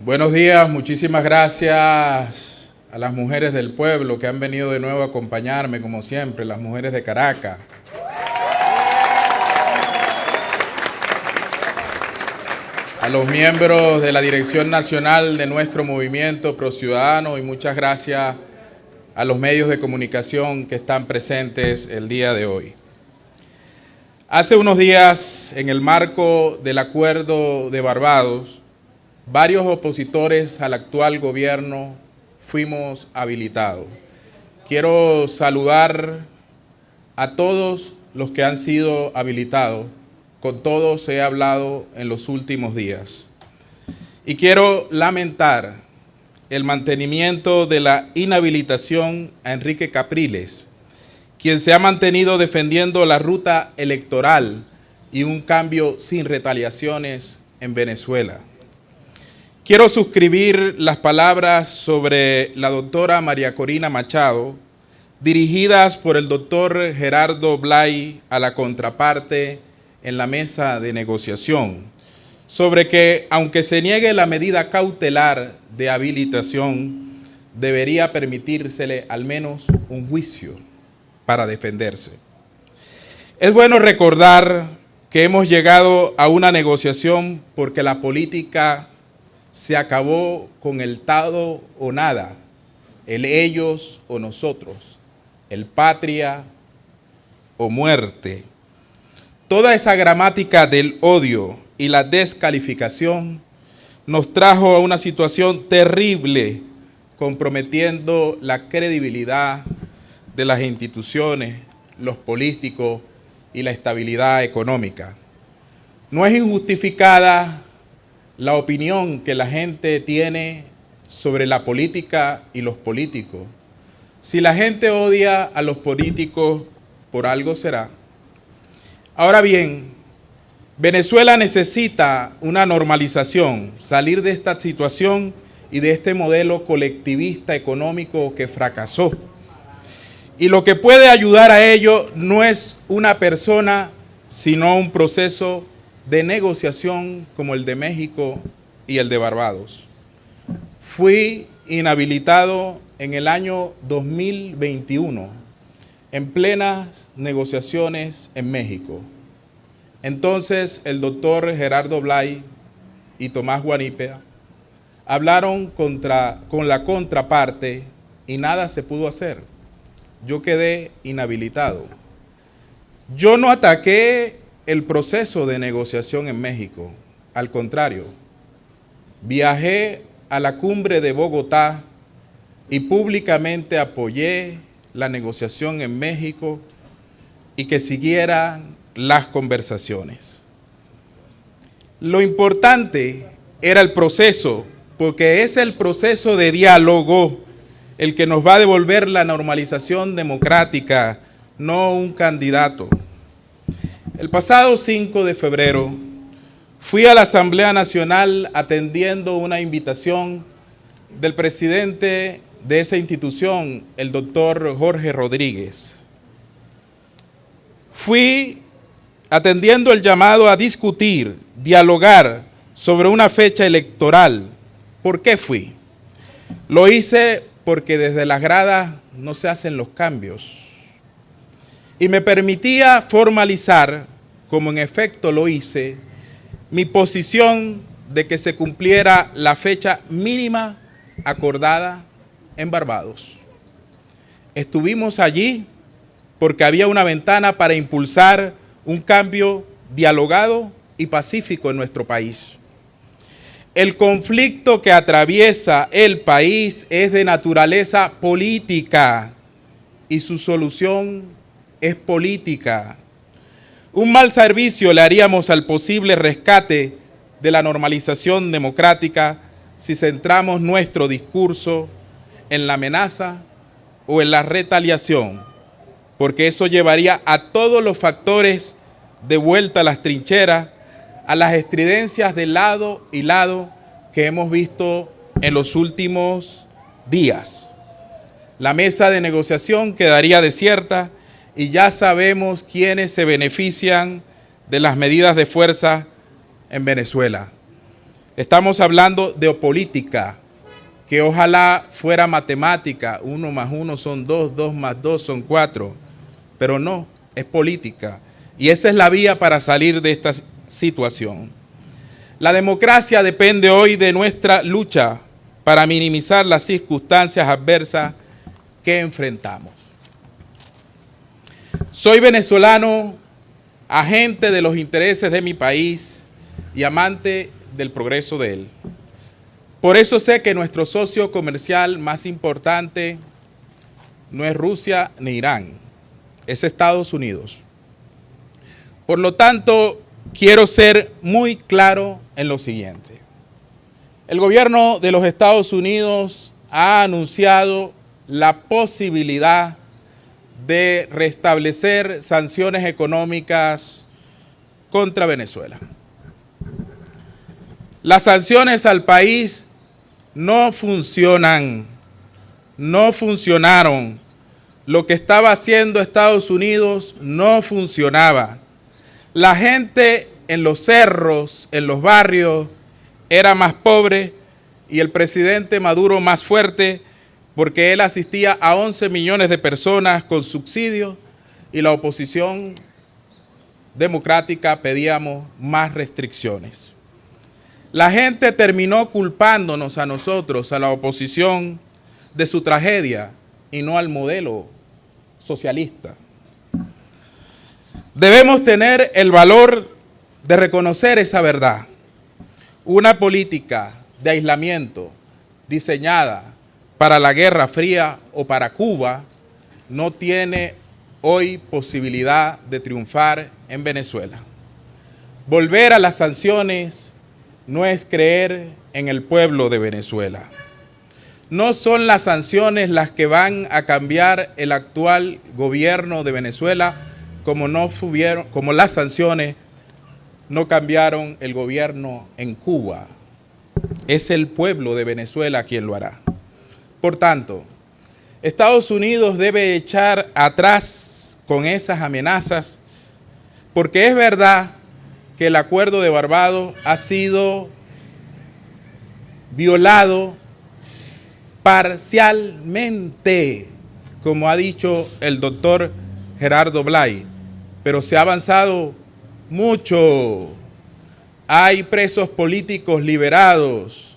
Buenos días, muchísimas gracias a las mujeres del pueblo que han venido de nuevo a acompañarme, como siempre, las mujeres de Caracas. A los miembros de la Dirección Nacional de nuestro movimiento ProCiudadano y muchas gracias a los medios de comunicación que están presentes el día de hoy. Hace unos días, en el marco del Acuerdo de Barbados, varios opositores al actual gobierno fuimos habilitados. Quiero saludar a todos los que han sido habilitados. Con todos he hablado en los últimos días. Y quiero lamentar el mantenimiento de la inhabilitación a Enrique Capriles, quien se ha mantenido defendiendo la ruta electoral y un cambio sin retaliaciones en Venezuela. Quiero suscribir las palabras sobre la doctora María Corina Machado, dirigidas por el doctor Gerardo Blay a la contraparte en la mesa de negociación, sobre que, aunque se niegue la medida cautelar de habilitación, debería permitírsele al menos un juicio para defenderse. Es bueno recordar que hemos llegado a una negociación porque la política se acabó con el todo o nada, el ellos o nosotros, el patria o muerte. Toda esa gramática del odio y la descalificación nos trajo a una situación terrible, comprometiendo la credibilidad de las instituciones, los políticos y la estabilidad económica. No es injustificada la opinión que la gente tiene sobre la política y los políticos. Si la gente odia a los políticos, por algo será. Ahora bien, Venezuela necesita una normalización, salir de esta situación y de este modelo colectivista económico que fracasó. Y lo que puede ayudar a ello no es una persona, sino un proceso de negociación como el de México y el de Barbados. Fui inhabilitado en el año 2021, en plenas negociaciones en México. Entonces el doctor Gerardo Blay y Tomás Guanípea hablaron con la contraparte y nada se pudo hacer. Yo quedé inhabilitado. Yo no ataqué el proceso de negociación en México, al contrario, viajé a la cumbre de Bogotá y públicamente apoyé la negociación en México y que siguieran las conversaciones. Lo importante era el proceso, porque es el proceso de diálogo el que nos va a devolver la normalización democrática, no un candidato. El pasado 5 de febrero fui a la Asamblea Nacional atendiendo una invitación del presidente de esa institución, el doctor Jorge Rodríguez. Fui atendiendo el llamado a discutir, dialogar sobre una fecha electoral. ¿Por qué fui? Lo hice porque desde las gradas no se hacen los cambios. Y me permitía formalizar, como en efecto lo hice, mi posición de que se cumpliera la fecha mínima acordada en Barbados. Estuvimos allí porque había una ventana para impulsar un cambio dialogado y pacífico en nuestro país. El conflicto que atraviesa el país es de naturaleza política y su solución es política. Un mal servicio le haríamos al posible rescate de la normalización democrática si centramos nuestro discurso en la amenaza o en la retaliación, porque eso llevaría a todos los factores de vuelta a las trincheras, a las estridencias de lado y lado que hemos visto en los últimos días. La mesa de negociación quedaría desierta y ya sabemos quiénes se benefician de las medidas de fuerza en Venezuela. Estamos hablando de política, que ojalá fuera matemática, 1 más 1 son 2, 2 más 2 son 4, pero no, es política. Y esa es la vía para salir de esta situación. La democracia depende hoy de nuestra lucha para minimizar las circunstancias adversas que enfrentamos. Soy venezolano, agente de los intereses de mi país y amante del progreso de él. Por eso sé que nuestro socio comercial más importante no es Rusia ni Irán, es Estados Unidos. Por lo tanto, quiero ser muy claro en lo siguiente. El gobierno de los Estados Unidos ha anunciado la posibilidad de restablecer sanciones económicas contra Venezuela. Las sanciones al país no funcionan, no funcionaron. Lo que estaba haciendo Estados Unidos no funcionaba. La gente en los cerros, en los barrios, era más pobre y el presidente Maduro más fuerte porque él asistía a 11 millones de personas con subsidios y la oposición democrática pedíamos más restricciones. La gente terminó culpándonos a nosotros, a la oposición, de su tragedia y no al modelo socialista. Debemos tener el valor de reconocer esa verdad. Una política de aislamiento diseñada para la Guerra Fría o para Cuba no tiene hoy posibilidad de triunfar en Venezuela. Volver a las sanciones no es creer en el pueblo de Venezuela. No son las sanciones las que van a cambiar el actual gobierno de Venezuela, como las sanciones no cambiaron el gobierno en Cuba. Es el pueblo de Venezuela quien lo hará. Por tanto, Estados Unidos debe echar atrás con esas amenazas, porque es verdad que el acuerdo de Barbados ha sido violado parcialmente, como ha dicho el doctor Gerardo Blay, pero se ha avanzado mucho. Hay presos políticos liberados,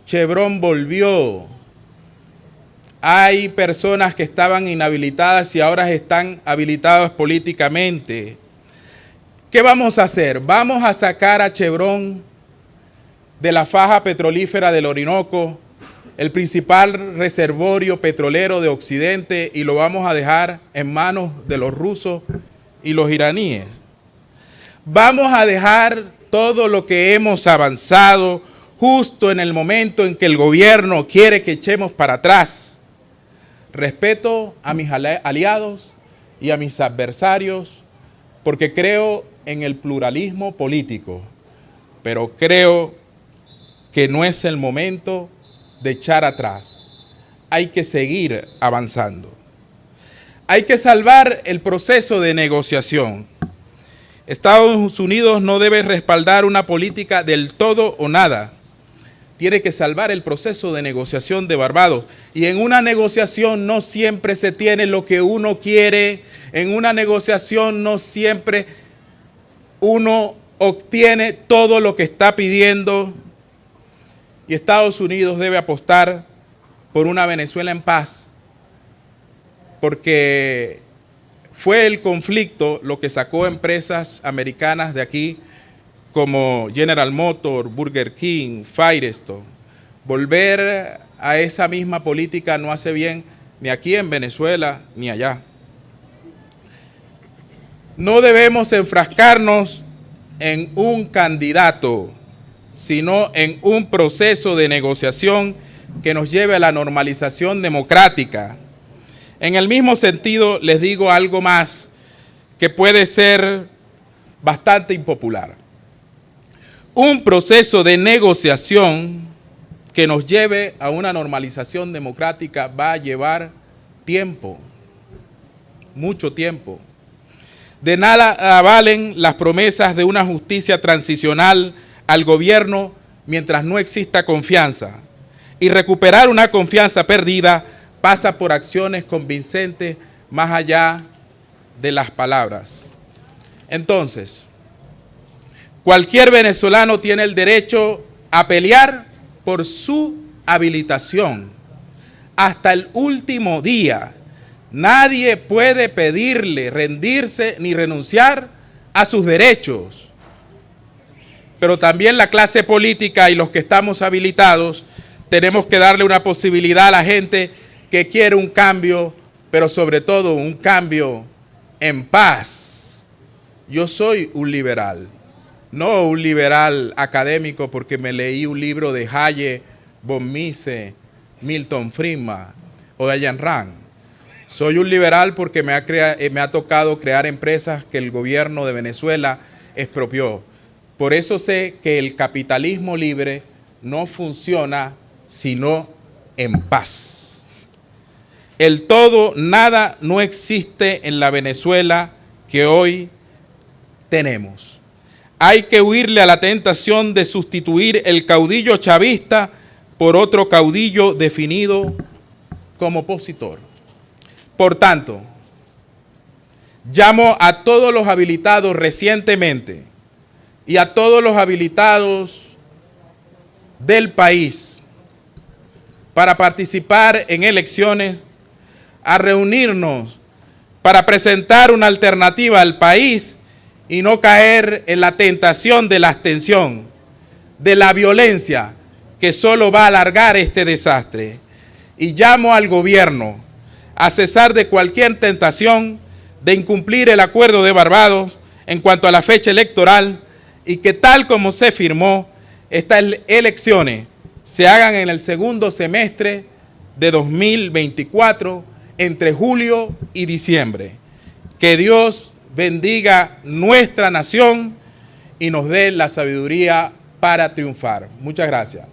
Chevron volvió, hay personas que estaban inhabilitadas y ahora están habilitadas políticamente. ¿Qué vamos a hacer? Vamos a sacar a Chevron de la faja petrolífera del Orinoco, el principal reservorio petrolero de Occidente, y lo vamos a dejar en manos de los rusos y los iraníes. Vamos a dejar todo lo que hemos avanzado justo en el momento en que el gobierno quiere que echemos para atrás. Respeto a mis aliados y a mis adversarios porque creo en el pluralismo político, pero creo que no es el momento de echar atrás. Hay que seguir avanzando. Hay que salvar el proceso de negociación. Estados Unidos no debe respaldar una política del todo o nada. Tiene que salvar el proceso de negociación de Barbados. Y en una negociación no siempre se tiene lo que uno quiere. En una negociación no siempre uno obtiene todo lo que está pidiendo. Y Estados Unidos debe apostar por una Venezuela en paz. Porque fue el conflicto lo que sacó empresas americanas de aquí, como General Motors, Burger King, Firestone. Volver a esa misma política no hace bien ni aquí en Venezuela ni allá. No debemos enfrascarnos en un candidato, sino en un proceso de negociación que nos lleve a la normalización democrática. En el mismo sentido, les digo algo más que puede ser bastante impopular. Un proceso de negociación que nos lleve a una normalización democrática va a llevar tiempo, mucho tiempo. De nada valen las promesas de una justicia transicional al gobierno mientras no exista confianza. Y recuperar una confianza perdida pasa por acciones convincentes más allá de las palabras. Entonces, cualquier venezolano tiene el derecho a pelear por su habilitación hasta el último día. Nadie puede pedirle rendirse ni renunciar a sus derechos. Pero también la clase política y los que estamos habilitados tenemos que darle una posibilidad a la gente que quiere un cambio, pero sobre todo un cambio en paz. Yo soy un liberal, no un liberal académico porque me leí un libro de Hayek, von Mises, Milton Friedman o de Ayn Rand. Soy un liberal porque me ha tocado crear empresas que el gobierno de Venezuela expropió. Por eso sé que el capitalismo libre no funciona sino en paz. El todo, nada, no existe en la Venezuela que hoy tenemos. Hay que huirle a la tentación de sustituir el caudillo chavista por otro caudillo definido como opositor. Por tanto, llamo a todos los habilitados recientemente y a todos los habilitados del país para participar en elecciones a reunirnos para presentar una alternativa al país y no caer en la tentación de la abstención, de la violencia que solo va a alargar este desastre. Y llamo al gobierno a cesar de cualquier tentación de incumplir el acuerdo de Barbados en cuanto a la fecha electoral y que tal como se firmó, estas elecciones se hagan en el segundo semestre de 2024, entre julio y diciembre. Que Dios bendiga nuestra nación y nos dé la sabiduría para triunfar. Muchas gracias.